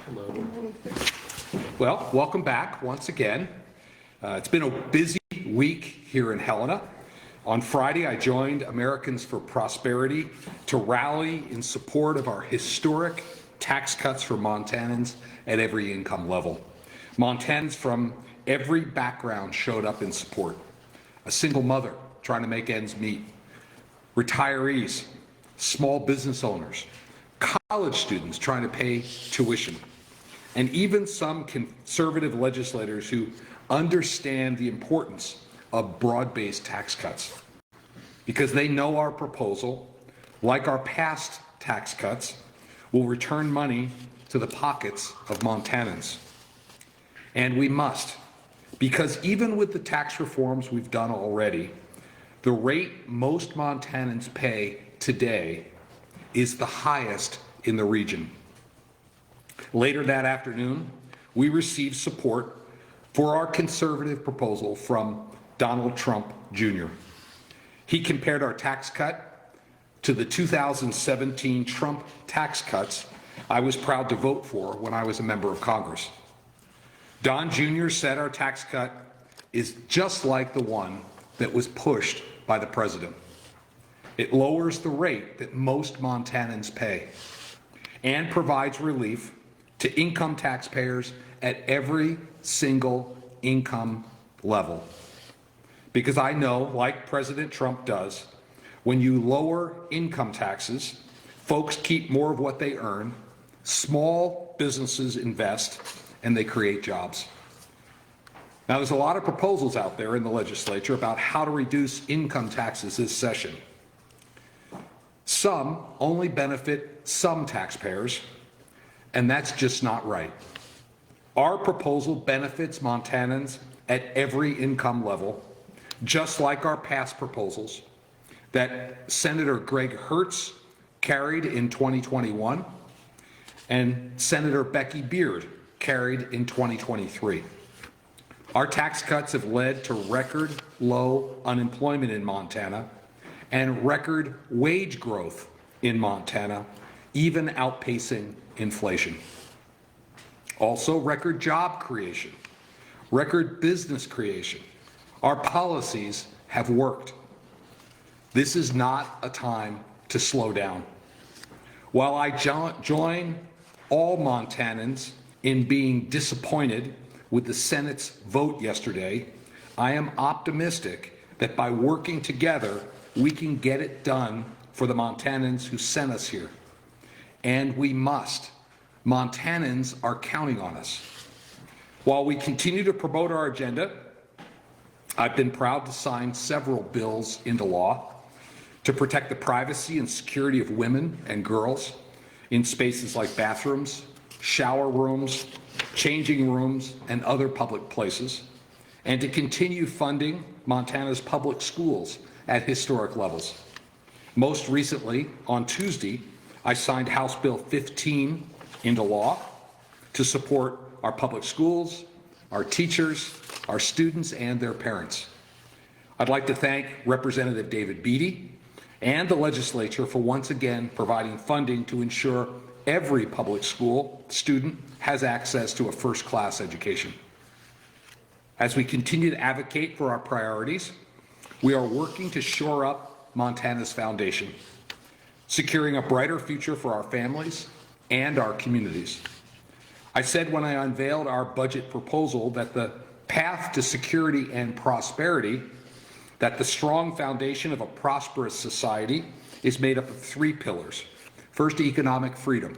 Hello. Well, welcome back once again. It's been a busy week here in Helena. On Friday, I joined Americans for Prosperity to rally in support of our historic tax cuts for Montanans at every income level. Montanans from every background showed up in support. A single mother trying to make ends meet, retirees, small business owners, college students trying to pay tuition, and even some conservative legislators who understand the importance of broad-based tax cuts. Because they know our proposal, like our past tax cuts, will return money to the pockets of Montanans. And we must, because even with the tax reforms we've done already, the rate most Montanans pay today is the highest in the region. Later that afternoon, we received support for our conservative proposal from Donald Trump Jr. He compared our tax cut to the 2017 Trump tax cuts I was proud to vote for when I was a member of Congress. Don Jr. said our tax cut is just like the one that was pushed by the president. It lowers the rate that most Montanans pay and provides relief to income taxpayers at every single income level. Because I know, like President Trump does, when you lower income taxes, folks keep more of what they earn, small businesses invest, and they create jobs. Now, there's a lot of proposals out there in the legislature about how to reduce income taxes this session. Some only benefit some taxpayers, and that's just not right. Our proposal benefits Montanans at every income level, just like our past proposals that Senator Greg Hertz carried in 2021 and Senator Becky Beard carried in 2023. Our tax cuts have led to record low unemployment in Montana and record wage growth in Montana, even outpacing inflation. Also, record job creation, record business creation. Our policies have worked. This is not a time to slow down. While I join all Montanans in being disappointed with the Senate's vote yesterday, I am optimistic that by working together, we can get it done for the Montanans who sent us here. And we must. Montanans are counting on us. While we continue to promote our agenda, I've been proud to sign several bills into law to protect the privacy and security of women and girls in spaces like bathrooms, shower rooms, changing rooms, and other public places, and to continue funding Montana's public schools at historic levels. Most recently, on Tuesday, I signed House Bill 15 into law to support our public schools, our teachers, our students, and their parents. I'd like to thank Representative David Beatty and the legislature for once again providing funding to ensure every public school student has access to a first-class education. As we continue to advocate for our priorities, we are working to shore up Montana's foundation, securing a brighter future for our families and our communities. I said when I unveiled our budget proposal that the path to security and prosperity, that the strong foundation of a prosperous society is made up of three pillars. First, economic freedom.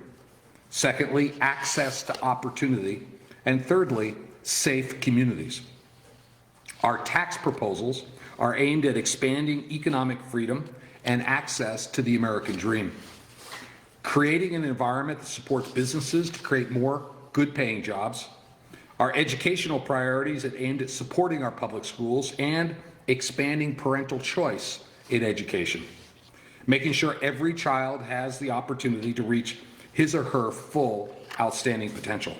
Secondly, access to opportunity. And thirdly, safe communities. Our tax proposals are aimed at expanding economic freedom and access to the American dream, creating an environment that supports businesses to create more good-paying jobs. Our educational priorities are aimed at supporting our public schools and expanding parental choice in education, making sure every child has the opportunity to reach his or her full outstanding potential.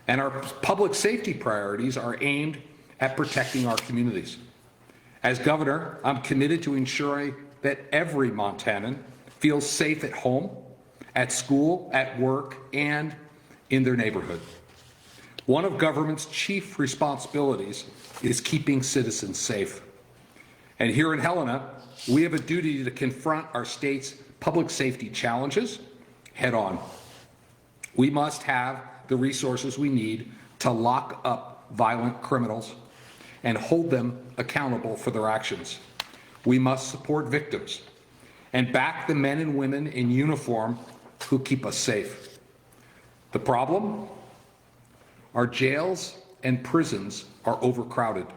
And our public safety priorities are aimed at protecting our communities. As governor, I'm committed to ensuring that every Montanan feels safe at home, at school, at work, and in their neighborhood. One of government's chief responsibilities is keeping citizens safe. And here in Helena, we have a duty to confront our state's public safety challenges head on. We must have the resources we need to lock up violent criminals and hold them accountable for their actions. We must support victims and back the men and women in uniform who keep us safe. The problem? Our jails and prisons are overcrowded.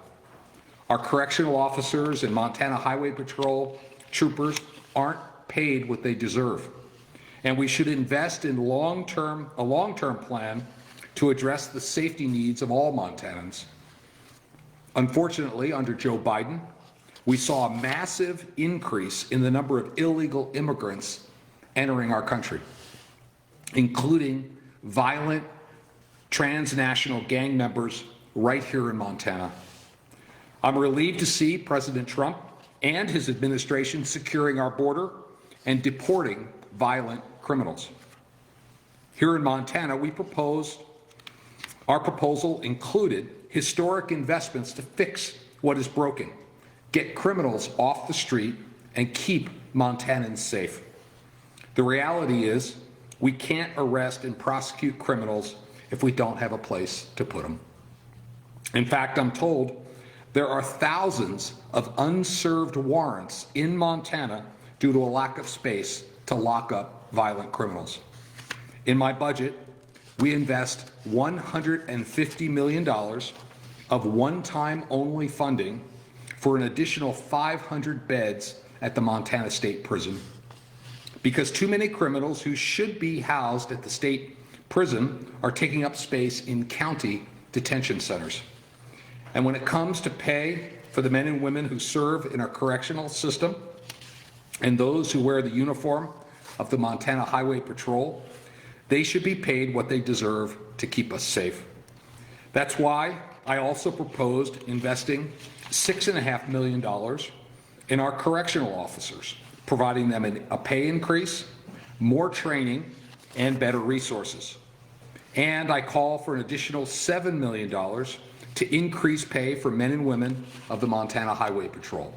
Our correctional officers and Montana Highway Patrol troopers aren't paid what they deserve. And we should invest in a long-term plan to address the safety needs of all Montanans. Unfortunately, under Joe Biden, we saw a massive increase in the number of illegal immigrants entering our country, including violent transnational gang members right here in Montana. I'm relieved to see President Trump and his administration securing our border and deporting violent criminals. Here in Montana, our proposal included historic investments to fix what is broken, get criminals off the street, and keep Montanans safe. The reality is, we can't arrest and prosecute criminals if we don't have a place to put them. In fact, I'm told there are thousands of unserved warrants in Montana due to a lack of space to lock up violent criminals. In my budget, we invest $150 million of one-time only funding for an additional 500 beds at the Montana State Prison, because too many criminals who should be housed at the state prison are taking up space in county detention centers. And when it comes to pay for the men and women who serve in our correctional system and those who wear the uniform of the Montana Highway Patrol, they should be paid what they deserve to keep us safe. That's why I also proposed investing $6.5 million in our correctional officers, providing them a pay increase, more training, and better resources. And I call for an additional $7 million to increase pay for men and women of the Montana Highway Patrol.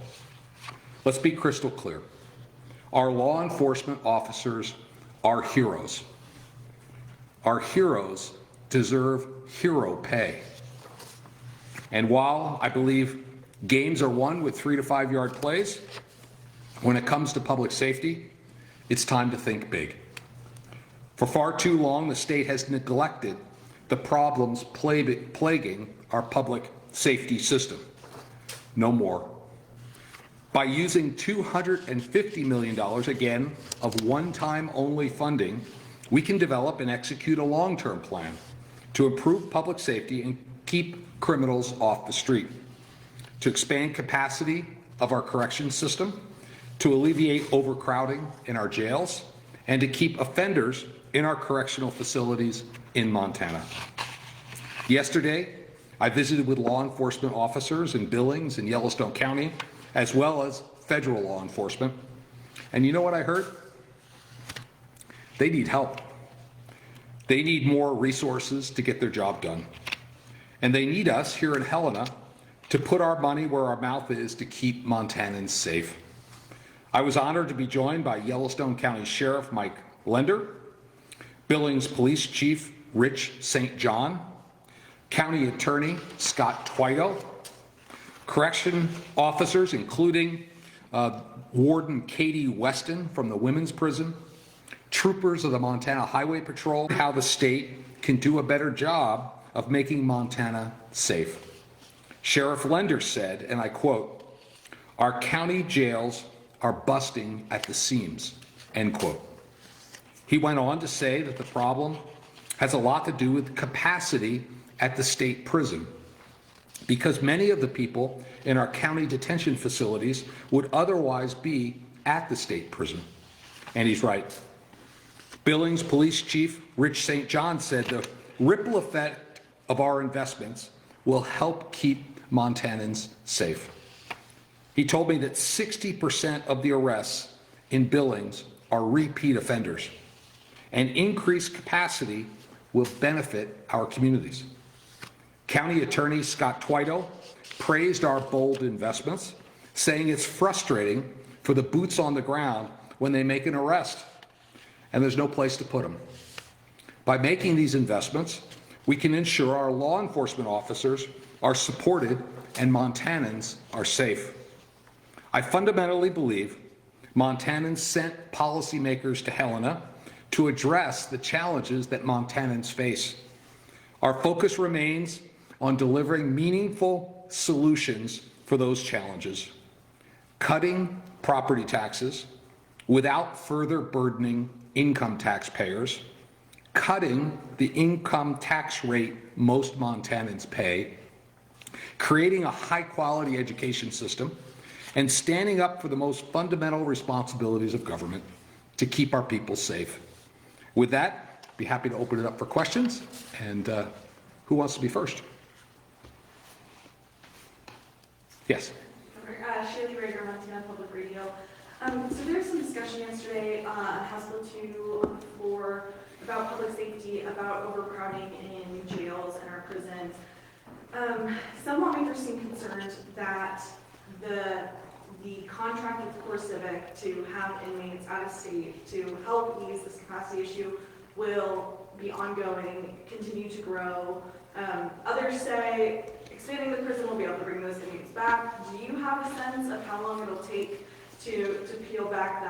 Let's be crystal clear. Our law enforcement officers are heroes. Our heroes deserve hero pay. And while I believe games are won with 3 to 5 yard plays, when it comes to public safety, it's time to think big. For far too long, the state has neglected the problems plaguing our public safety system. No more. By using $250 million, again, of one-time only funding, we can develop and execute a long-term plan to improve public safety and keep criminals off the street, to expand capacity of our corrections system, to alleviate overcrowding in our jails, and to keep offenders in our correctional facilities in Montana. Yesterday, I visited with law enforcement officers in Billings and Yellowstone County, as well as federal law enforcement. And you know what I heard? They need help. They need more resources to get their job done. And they need us here in Helena to put our money where our mouth is to keep Montanans safe. I was honored to be joined by Yellowstone County Sheriff Mike Lender, Billings Police Chief Rich St. John, County Attorney Scott Twito, correction officers including Warden Katie Weston from the Women's Prison, troopers of the Montana Highway Patrol, how the state can do a better job of making Montana safe. Sheriff Lender said, and I quote, "Our county jails are busting at the seams," end quote. He went on to say that the problem has a lot to do with capacity at the state prison, because many of the people in our county detention facilities would otherwise be at the state prison. And he's right. Billings Police Chief Rich St. John said the ripple effect of our investments will help keep Montanans safe. He told me that 60% of the arrests in Billings are repeat offenders, and increased capacity will benefit our communities. County Attorney Scott Twito praised our bold investments, saying it's frustrating for the boots on the ground when they make an arrest, and there's no place to put them. By making these investments, we can ensure our law enforcement officers are supported and Montanans are safe. I fundamentally believe Montanans sent policymakers to Helena to address the challenges that Montanans face. Our focus remains on delivering meaningful solutions for those challenges, cutting property taxes without further burdening income taxpayers, cutting the income tax rate most Montanans pay, creating a high-quality education system, and standing up for the most fundamental responsibilities of government to keep our people safe. With that, I'd be happy to open it up for questions. And who wants to be first? Yes. Shirley Rager, Montana Public Radio. So there was some discussion yesterday on House Bill 2 on the floor about public safety, about overcrowding in jails and our prisons. Some lawmakers seem concerned that the contract with CoreCivic to have inmates out of state to help ease this capacity issue will be ongoing, continue to grow. Others say expanding the prison will be able to bring those inmates back. Do you have a sense of how long it'll take to peel back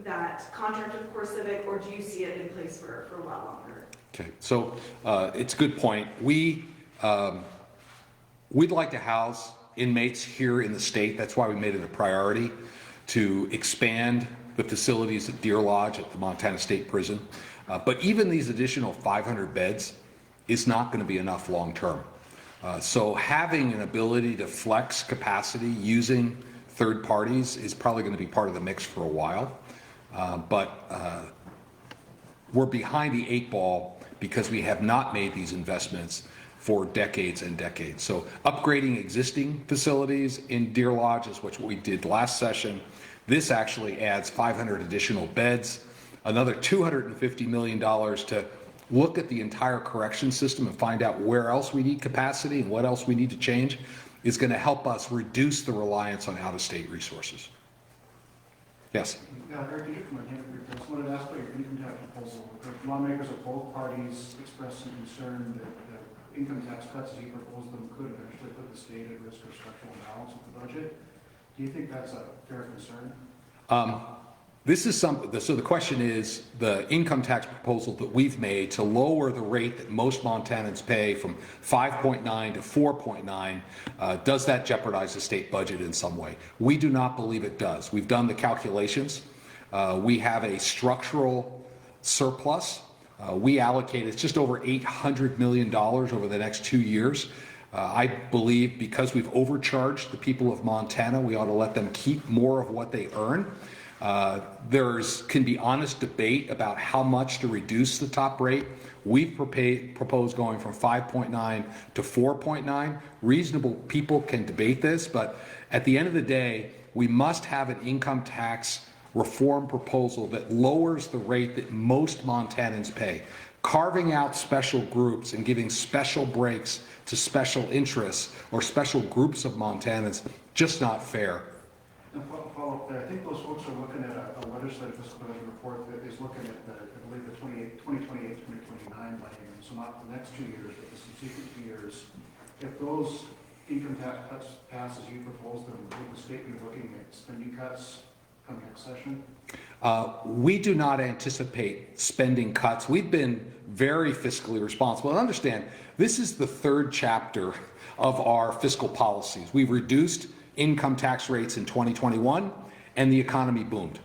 that contract with CoreCivic, or do you see it in place for a while longer? Okay, so it's a good point. We'd like to house inmates here in the state. That's why we made it a priority to expand the facilities at Deer Lodge at the Montana State Prison. But even these additional 500 beds is not going to be enough long term. So having an ability to flex capacity using third parties is probably going to be part of the mix for a while. But we're behind the 8 ball because we have not made these investments for decades and decades. So upgrading existing facilities in Deer Lodge is what we did last session. This actually adds 500 additional beds, another $250 million to look at the entire correction system and find out where else we need capacity and what else we need to change is going to help us reduce the reliance on out-of-state resources. Yes? Eric, did you come again? I just wanted to ask about your income tax proposal. The lawmakers of both parties expressed some concern that income tax cuts as you propose them could eventually put the state at risk of structural imbalance with the budget. Do you think that's a fair concern? So the question is the income tax proposal that we've made to lower the rate that most Montanans pay from 5.9 to 4.9, does that jeopardize the state budget in some way? We do not believe it does. We've done the calculations. We have a structural surplus. We allocate, it's just over $800 million over the next 2 years. I believe because we've overcharged the people of Montana, we ought to let them keep more of what they earn. Can be honest debate about how much to reduce the top rate. We've proposed going from 5.9 to 4.9. Reasonable people can debate this, but at the end of the day, we must have an income tax reform proposal that lowers the rate that most Montanans pay. Carving out special groups and giving special breaks to special interests or special groups of Montanans, just not fair. And follow up there, I think those folks are looking at a legislative fiscal budget report that is looking at I believe the 2028, 2029 budget, so not the next 2 years, but the subsequent 2 years. If those income tax cuts pass as you propose them, would the state be looking at spending cuts come next session? We do not anticipate spending cuts. We've been very fiscally responsible. And understand, this is the 3rd chapter of our fiscal policies. We've reduced income tax rates in 2021 and the economy boomed.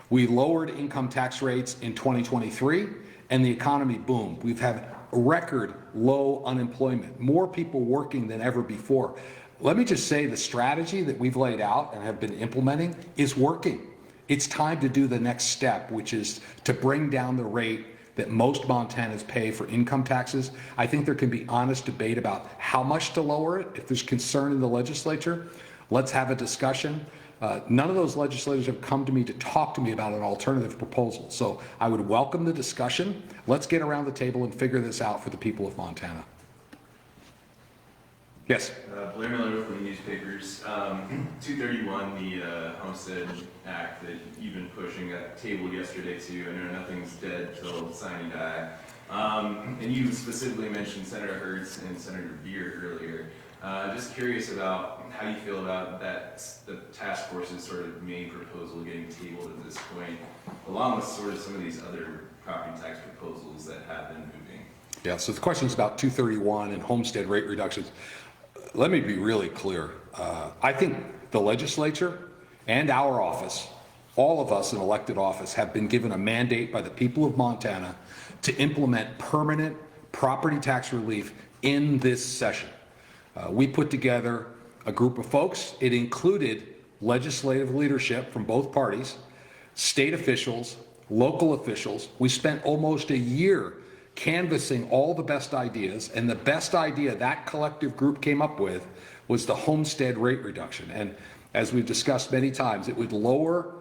We lowered income tax rates in 2023 and the economy boomed. We've had record low unemployment, more people working than ever before. Let me just say the strategy that we've laid out and have been implementing is working. It's time to do the next step, which is to bring down the rate that most Montanans pay for income taxes. I think there can be honest debate about how much to lower it. If there's concern in the legislature, let's have a discussion. None of those legislators have come to me to talk to me about an alternative proposal. So I would welcome the discussion. Let's get around the table and figure this out for the people of Montana. Yes? Blair Miller from the newspapers. 231, the Homestead Act that you've been pushing, got tabled yesterday too. I know nothing's dead till signing die. And you specifically mentioned Senator Hertz and Senator Beer earlier. Just curious about how you feel about that, the task force's sort of main proposal getting tabled at this point, along with sort of some of these other property tax proposals that have been moving. Yeah, so the question is about 231 and homestead rate reductions. Let me be really clear. I think the legislature and our office, all of us in elected office, have been given a mandate by the people of Montana to implement permanent property tax relief in this session. We put together a group of folks. It included legislative leadership from both parties, state officials, local officials. We spent almost a year canvassing all the best ideas, and the best idea that collective group came up with was the homestead rate reduction. And as we've discussed many times, it would lower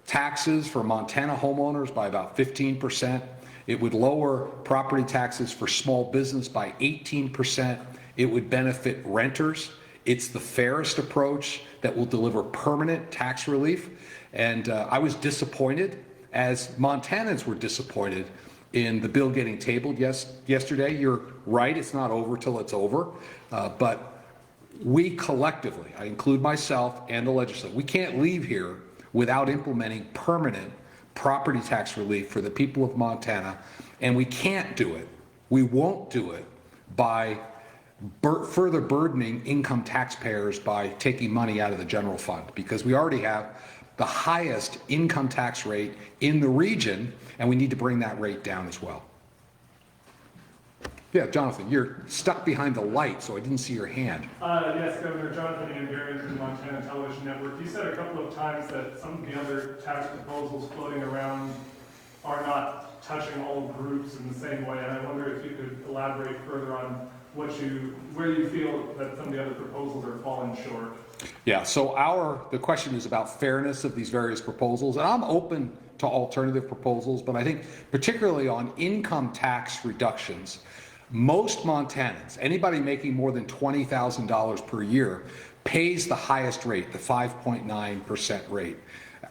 taxes for Montana homeowners by about 15%. It would lower property taxes for small business by 18%. It would benefit renters. It's the fairest approach that will deliver permanent tax relief. And I was disappointed, as Montanans were disappointed, in the bill getting tabled yesterday. You're right, it's not over till it's over. But we collectively, I include myself and the legislature, we can't leave here without implementing permanent property tax relief for the people of Montana. And we can't do it, we won't do it by further burdening income taxpayers by taking money out of the general fund, because we already have the highest income tax rate in the region, and we need to bring that rate down as well. Yeah, Jonathan, you're stuck behind the light, so I didn't see your hand. Yes, Governor Jonathan Andarian from the Montana Television Network. You said a couple of times that some of the other tax proposals floating around are not touching all groups in the same way, and I wonder if you could elaborate further on where you feel that some of the other proposals are falling short. Yeah, so the question is about fairness of these various proposals, and I'm open to alternative proposals, but I think particularly on income tax reductions, most Montanans, anybody making more than $20,000 per year, pays the highest rate, the 5.9% rate.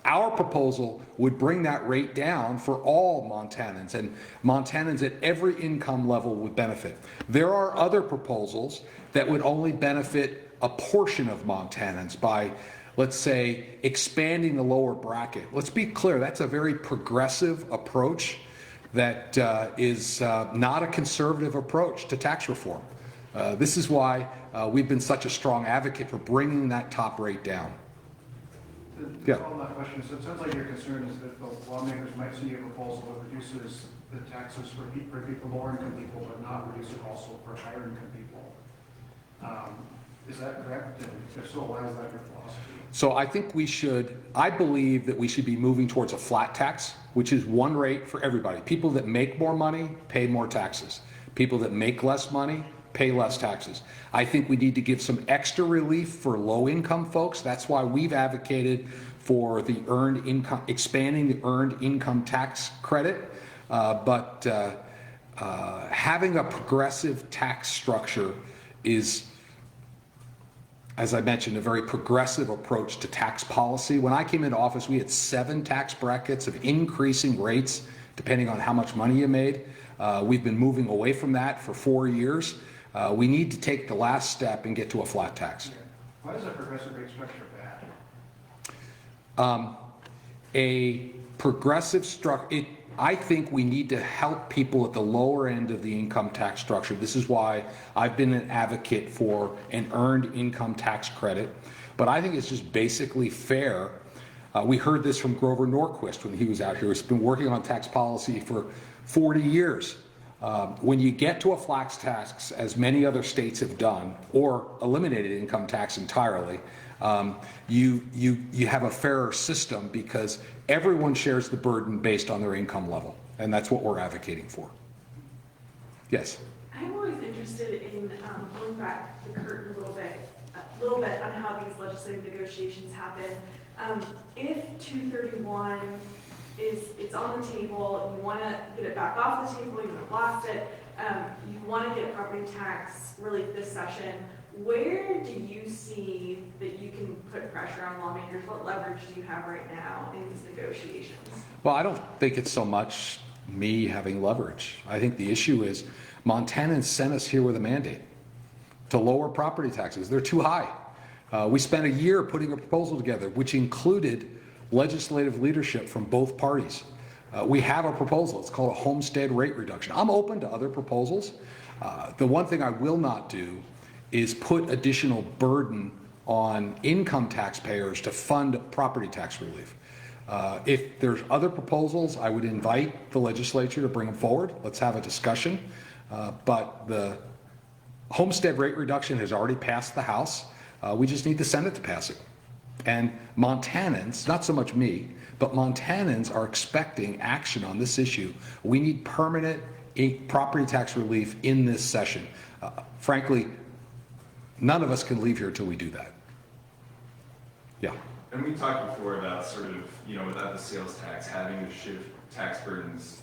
Our proposal would bring that rate down for all Montanans, and Montanans at every income level would benefit. There are other proposals that would only benefit a portion of Montanans by, let's say, expanding the lower bracket. Let's be clear, that's a very progressive approach that is not a conservative approach to tax reform. This is why we've been such a strong advocate for bringing that top rate down. Yeah. On that question, so it sounds like your concern is that the lawmakers might see a proposal that reduces the taxes for people, lower income people, but not reduce it also for higher income people. Is that correct? And if so, why is that your philosophy? So I believe that we should be moving towards a flat tax, which is one rate for everybody. People that make more money pay more taxes. People that make less money pay less taxes. I think we need to give some extra relief for low income folks. That's why we've advocated for the earned income, expanding the earned income tax credit. But having a progressive tax structure is, as I mentioned, a very progressive approach to tax policy. When I came into office, we had 7 tax brackets of increasing rates depending on how much money you made. We've been moving away from that for 4 years. We need to take the last step and get to a flat tax. Why is a progressive rate structure bad? A progressive structure, I think we need to help people at the lower end of the income tax structure. This is why I've been an advocate for an earned income tax credit. But I think it's just basically fair. We heard this from Grover Norquist when he was out here. He's been working on tax policy for 40 years. When you get to a flat tax, as many other states have done, or eliminated income tax entirely, you have a fairer system because everyone shares the burden based on their income level, and that's what we're advocating for. Yes? I'm always interested in pulling back the curtain a little bit on how these legislative negotiations happen. If 231 it's on the table, you want to get it back off the table, you want to blast it, you want to get property tax relief this session, where do you see that you can put pressure on lawmakers? What leverage do you have right now in these negotiations? Well, I don't think it's so much me having leverage. I think the issue is Montanans sent us here with a mandate to lower property taxes. They're too high. We spent a year putting a proposal together, which included legislative leadership from both parties. We have a proposal. It's called a homestead rate reduction. I'm open to other proposals. The one thing I will not do is put additional burden on income taxpayers to fund property tax relief. If there's other proposals, I would invite the legislature to bring them forward. Let's have a discussion. But the homestead rate reduction has already passed the House. We just need the Senate to pass it. And Montanans, not so much me, but Montanans are expecting action on this issue. We need permanent property tax relief in this session. Frankly, none of us can leave here until we do that. Yeah. And we talked before about sort of, without the sales tax, having to shift tax burdens,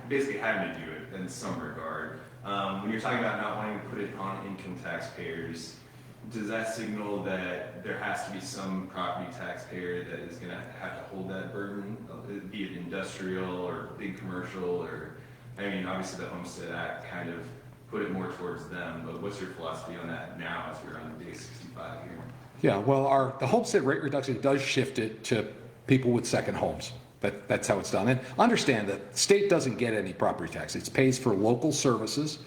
basically having to do it in some regard. When you're talking about not wanting to put it on income taxpayers, does that signal that there has to be some property taxpayer that is going to have to hold that burden, be it industrial or big commercial, or, obviously the Homestead Act kind of put it more towards them, but what's your philosophy on that now as we're on day 65 here? Yeah, well, the homestead rate reduction does shift it to people with second homes. That's how it's done. And understand that the state doesn't get any property tax. It pays for local services,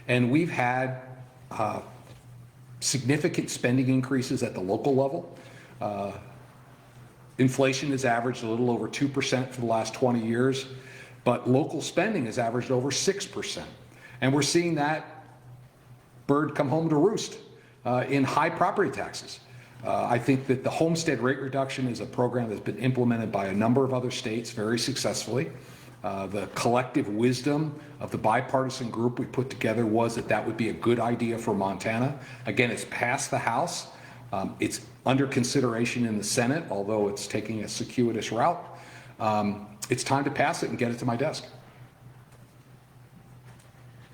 and we've had significant spending increases at the local level. Inflation has averaged a little over 2% for the last 20 years, but local spending has averaged over 6%. And we're seeing that bird come home to roost in high property taxes. I think that the homestead rate reduction is a program that's been implemented by a number of other states very successfully. The collective wisdom of the bipartisan group we put together was that that would be a good idea for Montana. Again, it's passed the House. It's under consideration in the Senate, although it's taking a circuitous route. It's time to pass it and get it to my desk.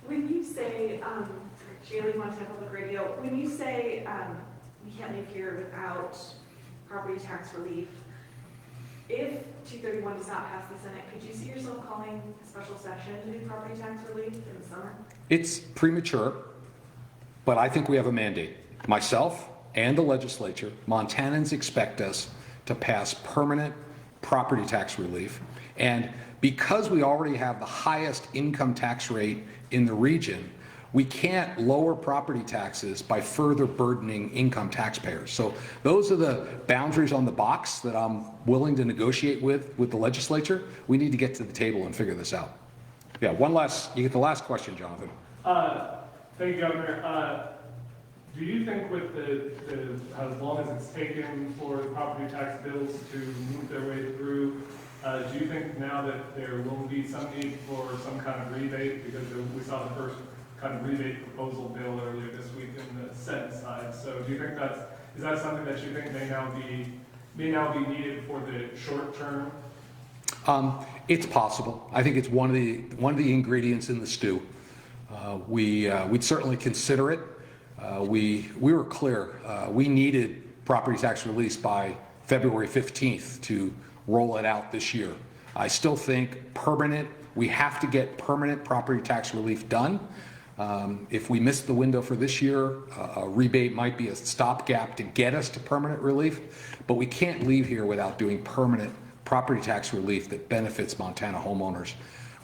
When you say, Shaylee, Montana Public Radio, when you say we can't leave here without property tax relief, if 231 does not pass the Senate, could you see yourself calling a special session to do property tax relief in the summer? It's premature, but I think we have a mandate. Myself and the legislature, Montanans expect us to pass permanent property tax relief. And because we already have the highest income tax rate in the region, we can't lower property taxes by further burdening income taxpayers. So those are the boundaries on the box that I'm willing to negotiate with the legislature. We need to get to the table and figure this out. Yeah, you get the last question, Jonathan. Thank you, Governor. Do you think with as long as it's taken for the property tax bills to move their way through, do you think now that there will be some need for some kind of rebate? Because we saw the first kind of rebate proposal bill earlier this week in the Senate side. So do you think is that something that you think may now be needed for the short term? It's possible. I think it's one of the ingredients in the stew. We'd certainly consider it. We were clear. We needed property tax release by February 15th to roll it out this year. I still think we have to get permanent property tax relief done. If we miss the window for this year, a rebate might be a stopgap to get us to permanent relief, but we can't leave here without doing permanent property tax relief that benefits Montana homeowners.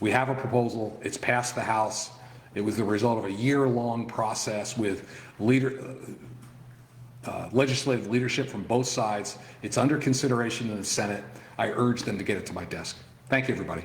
We have a proposal. It's passed the House. It was the result of a year-long process with legislative leadership from both sides. It's under consideration in the Senate. I urge them to get it to my desk. Thank you, everybody.